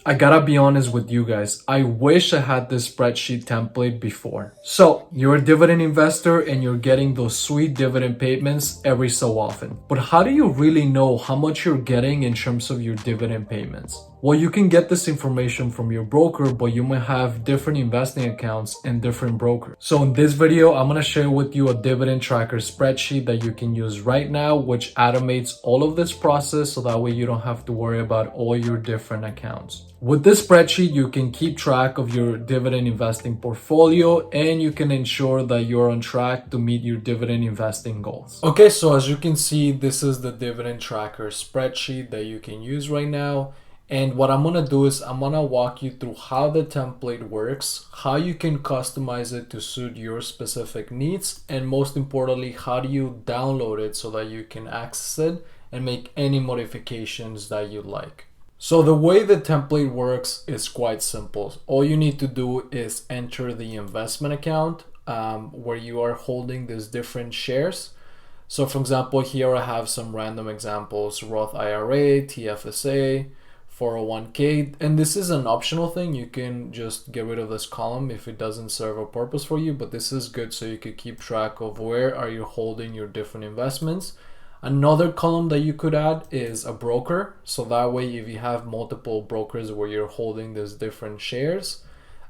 I gotta be honest with you guys. I wish I had this spreadsheet template before. So, you're a dividend investor and you're getting those sweet dividend payments every so often. But how do you really know how much you're getting in terms of your dividend payments? Well, you can get this information from your broker, but you might have different investing accounts and different brokers. So in this video, I'm gonna share with you a dividend tracker spreadsheet that you can use right now, which automates all of this process so that way you don't have to worry about all your different accounts. With this spreadsheet, you can keep track of your dividend investing portfolio and you can ensure that you're on track to meet your dividend investing goals. Okay, so as you can see, this is the dividend tracker spreadsheet that you can use right now. And what I'm gonna do is I'm gonna walk you through how the template works, how you can customize it to suit your specific needs, and most importantly, how do you download it so that you can access it and make any modifications that you like. So the way the template works is quite simple. All you need to do is enter the investment account where you are holding these different shares. So for example, here I have some random examples: Roth IRA, TFSA, 401k, and this is an optional thing. You can just get rid of this column if it doesn't serve a purpose for you, but this is good so you could keep track of where are you holding your different investments. Another column that you could add is a broker, so that way if you have multiple brokers where you're holding these different shares,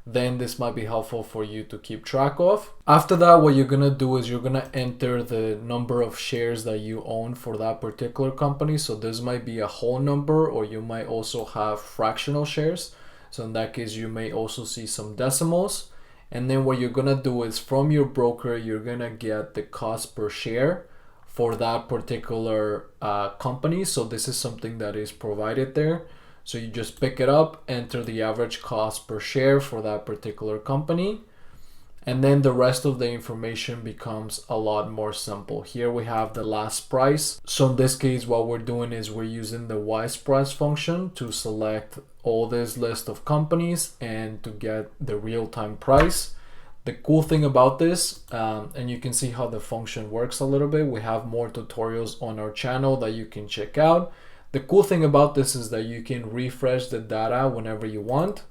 then this might be helpful for you to keep track of. After that, what you're gonna do is you're gonna enter the number of shares that you own for that particular company. So this might be a whole number, or you might also have fractional shares. So in that case, you may also see some decimals. And then what you're gonna do is from your broker, you're gonna get the cost per share for that particular company. So this is something that is provided there. So you just pick it up, enter the average cost per share for that particular company, and then the rest of the information becomes a lot more simple. Here we have the last price. So in this case, what we're doing is we're using the wise price function to select all this list of companies and to get the real-time price. The cool thing about this, and you can see how the function works a little bit, we have more tutorials on our channel that you can check out. The cool thing about this is that you can refresh the data whenever you want,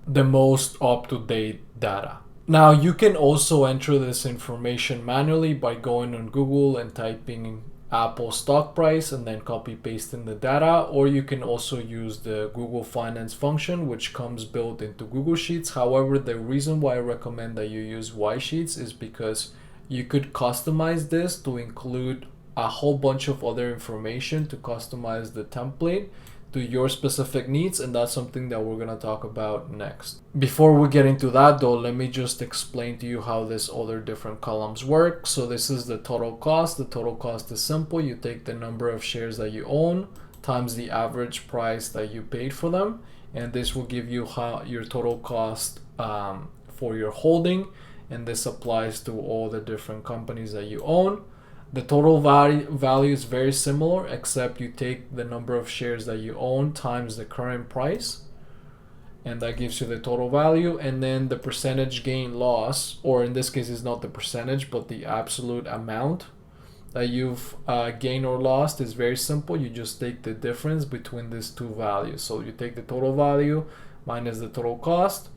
the most up-to-date data. Now you can also enter this information manually by going on Google and typing Apple stock price and then copy pasting the data, or you can also use the Google Finance function, which comes built into Google Sheets. However, the reason why I recommend that you use Y Sheets is because you could customize this to include a whole bunch of other information to customize the template to your specific needs, and that's something that we're going to talk about next. Before we get into that though, let me just explain to you how this other different columns work. So this is the total cost. The total cost is simple. You take the number of shares that you own times the average price that you paid for them, and this will give you how your total cost for your holding, and this applies to all the different companies that you own. The total value is very similar, except you take the number of shares that you own times the current price, and that gives you the total value. And then the percentage gain loss, or in this case it's not the percentage but the absolute amount that you've gained or lost, is very simple. You just take the difference between these two values. So you take the total value minus the total cost,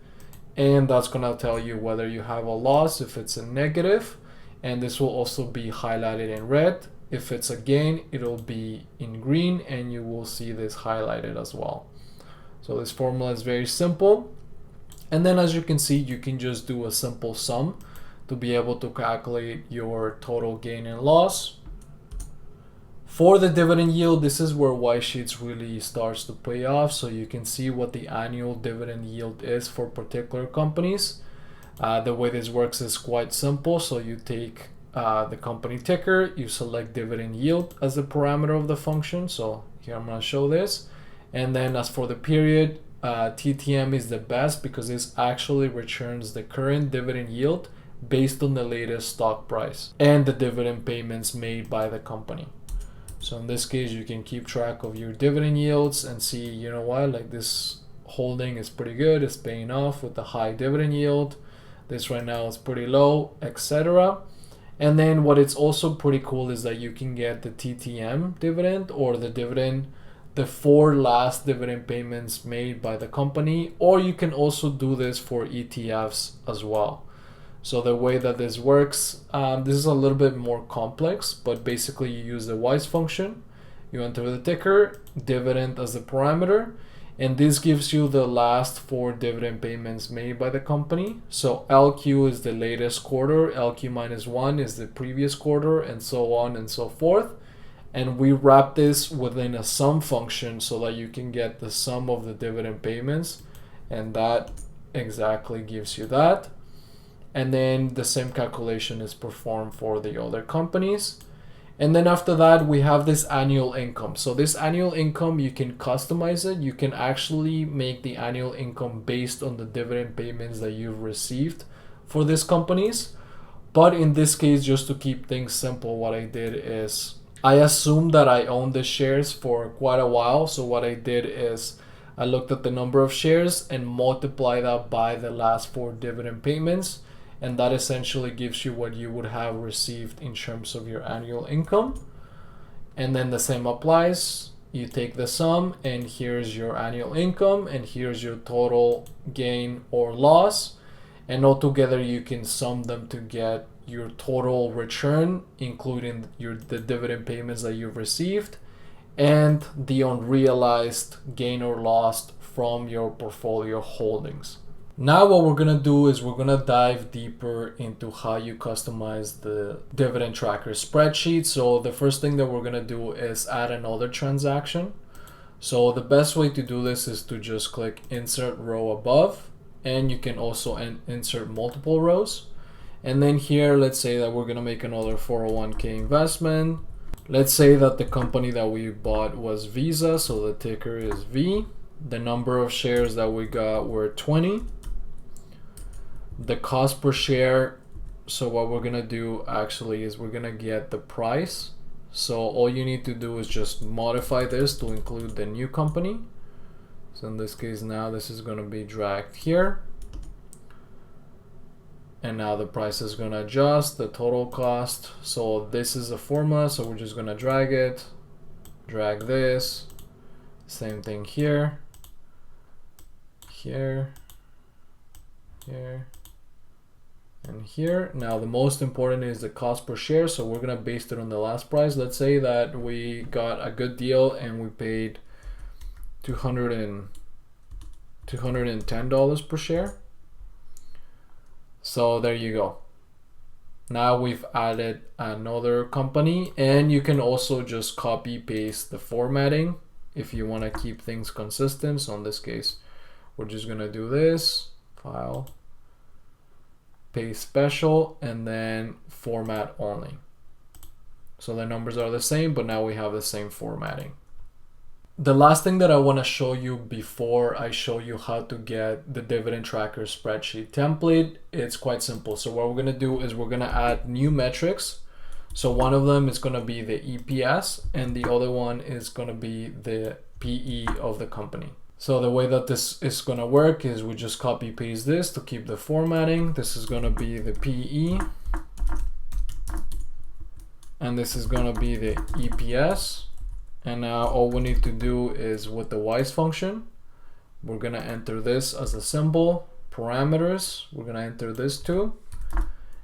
and that's going to tell you whether you have a loss if it's a negative, and this will also be highlighted in red. If it's a gain, it'll be in green, and you will see this highlighted as well. So this formula is very simple. And then as you can see, you can just do a simple sum to be able to calculate your total gain and loss. For the dividend yield, this is where Y Sheets really starts to pay off. So you can see what the annual dividend yield is for particular companies. The way this works is quite simple. So you take the company ticker, you select dividend yield as the parameter of the function. So here I'm going to show this. And then as for the period, TTM is the best because this actually returns the current dividend yield based on the latest stock price and the dividend payments made by the company. So in this case, you can keep track of your dividend yields and see, you know what, like this holding is pretty good, it's paying off with the high dividend yield. This right now is pretty low, etc. And then what it's also pretty cool is that you can get the TTM dividend, or the dividend the 4 last dividend payments made by the company, or you can also do this for ETFs as well. So the way that this works, this is a little bit more complex, but basically you use the WISE function, you enter the ticker, dividend as the parameter, and this gives you the last 4 dividend payments made by the company. So LQ is the latest quarter, LQ minus 1 is the previous quarter, and so on and so forth. And we wrap this within a sum function so that you can get the sum of the dividend payments, and that exactly gives you that. And then the same calculation is performed for the other companies. And then after that, we have this annual income. So this annual income, you can customize it. You can actually make the annual income based on the dividend payments that you've received for these companies. But in this case, just to keep things simple, what I did is I assumed that I owned the shares for quite a while. So what I did is I looked at the number of shares and multiplied that by the last 4 dividend payments. And that essentially gives you what you would have received in terms of your annual income. And then the same applies. You take the sum, and here's your annual income, and here's your total gain or loss. And altogether, you can sum them to get your total return, including the dividend payments that you've received and the unrealized gain or loss from your portfolio holdings. Now what we're going to do is we're going to dive deeper into how you customize the dividend tracker spreadsheet. So the first thing that we're going to do is add another transaction. So the best way to do this is to just click insert row above, and you can also insert multiple rows. And then here, let's say that we're going to make another 401k investment. Let's say that the company that we bought was Visa, so the ticker is V. The number of shares that we got were 20. The cost per share, so what we're gonna do actually is we're gonna get the price. So all you need to do is just modify this to include the new company. So in this case now this is gonna be dragged here. And now the price is gonna adjust the total cost. So this is a formula, so we're just gonna drag it, drag this, same thing here, here, here, and here. Now the most important is the cost per share, so we're gonna base it on the last price. Let's say that we got a good deal and we paid $210 per share. So there you go. Now we've added another company, and you can also just copy paste the formatting if you want to keep things consistent. So in this case, we're just gonna do this, file, paste special, and then format only. So the numbers are the same, but now we have the same formatting. The last thing that I want to show you before I show you how to get the dividend tracker spreadsheet template, it's quite simple. So what we're going to do is we're going to add new metrics. So one of them is going to be the EPS, and the other one is going to be the PE of the company. So the way that this is going to work is we just copy paste this to keep the formatting. This is going to be the PE, and this is going to be the EPS. And now all we need to do is with the WISE function, we're going to enter this as a symbol, parameters, we're going to enter this too.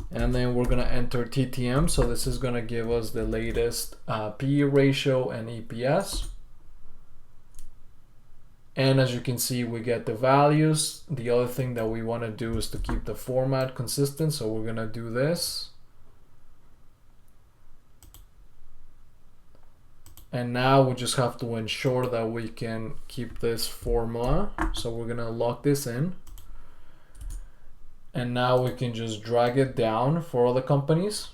And then we're going to enter TTM. So this is going to give us the latest PE ratio and EPS. And as you can see, we get the values. The other thing that we want to do is to keep the format consistent. So we're going to do this. And now we just have to ensure that we can keep this formula. So we're going to lock this in. And now we can just drag it down for all the companies.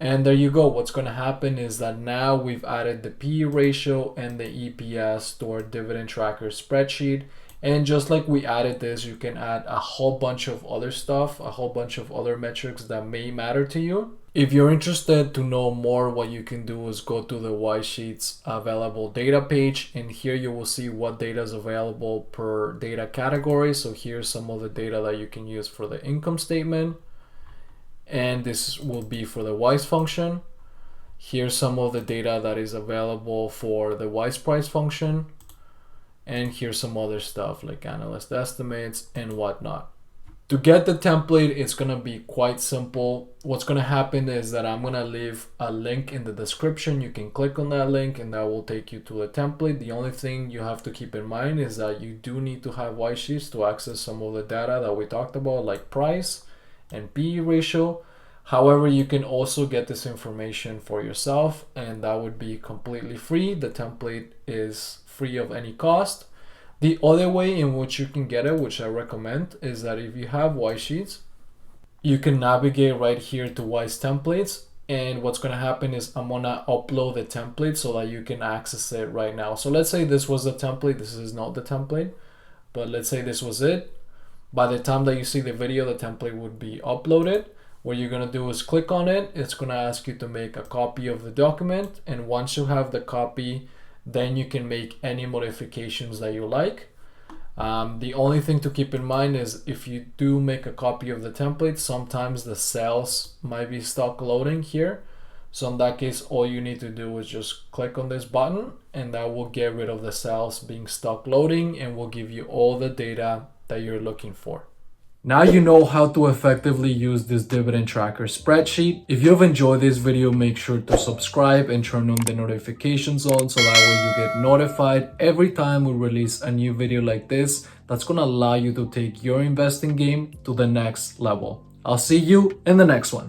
And there you go. What's going to happen is that now we've added the PE ratio and the EPS to our dividend tracker spreadsheet. And just like we added this, you can add a whole bunch of other stuff, a whole bunch of other metrics that may matter to you. If you're interested to know more, what you can do is go to the WISE Sheets available data page, and here you will see what data is available per data category. So here's some of the data that you can use for the income statement, and this will be for the WISE function. Here's some of the data that is available for the wise price function. And here's some other stuff like analyst estimates and whatnot. To get the template, it's going to be quite simple. What's going to happen is that I'm going to leave a link in the description. You can click on that link and that will take you to the template. The only thing you have to keep in mind is that you do need to have white sheets to access some of the data that we talked about, like price and PE ratio. However, you can also get this information for yourself, and that would be completely free. The template is free of any cost. The other way in which you can get it, which I recommend, is that if you have Wise Sheets, you can navigate right here to Wise Templates. And what's going to happen is I'm going to upload the template so that you can access it right now. So let's say this was the template. This is not the template, but let's say this was it. By the time that you see the video, the template would be uploaded. What you're going to do is click on it. It's going to ask you to make a copy of the document. And once you have the copy, then you can make any modifications that you like. The only thing to keep in mind is if you do make a copy of the template, sometimes the cells might be stuck loading here. So in that case, all you need to do is just click on this button and that will get rid of the cells being stuck loading and will give you all the data that you're looking for. Now you know how to effectively use this dividend tracker spreadsheet. If you've enjoyed this video, make sure to subscribe and turn on the notifications on so that way you get notified every time we release a new video like this that's going to allow you to take your investing game to the next level. I'll see you in the next one.